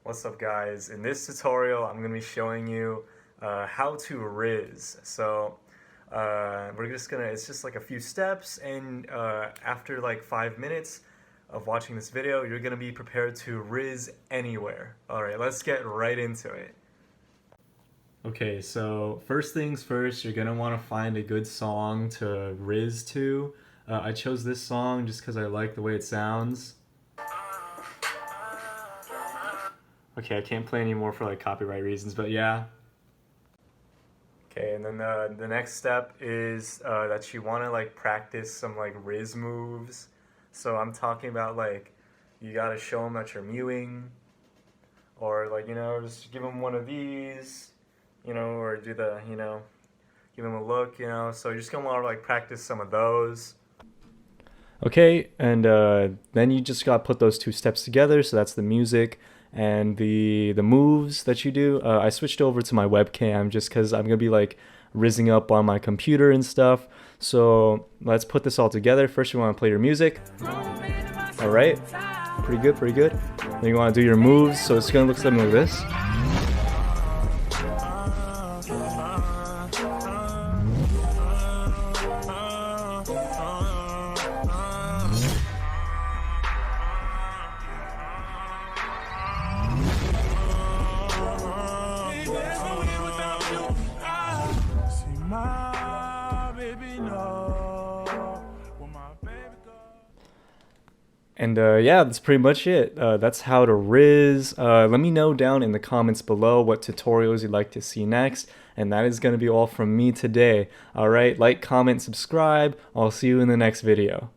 What's up guys? In this tutorial I'm going to be showing you how to Rizz. It's just like a few steps, and after like 5 minutes of watching this video you're going to be prepared to Rizz anywhere. Alright, let's get right into it. Okay, so first things first, you're going to want to find a good song to Rizz to. I chose this song just because I like the way it sounds. Okay, I can't play anymore for like copyright reasons, but yeah. Okay, and then the next step is that you want to like practice some like Rizz moves. So I'm talking about like you got to show them that you're mewing, or like, just give them one of these, or do the, give them a look, So you're just gonna want to like practice some of those. Okay, and then you just got to put those two steps together. So that's the music and the moves that you do. I switched over to my webcam just because I'm gonna be like rizzing up on my computer and stuff. So let's put this all together. First you want to play your music. All right, pretty good, pretty good. Then you want to do your moves. So it's gonna look something like this. And yeah, that's pretty much it. That's how to Rizz. Let me know down in the comments below what tutorials you'd like to see next. And that is going to be all from me today. Alright, like, comment, subscribe. I'll see you in the next video.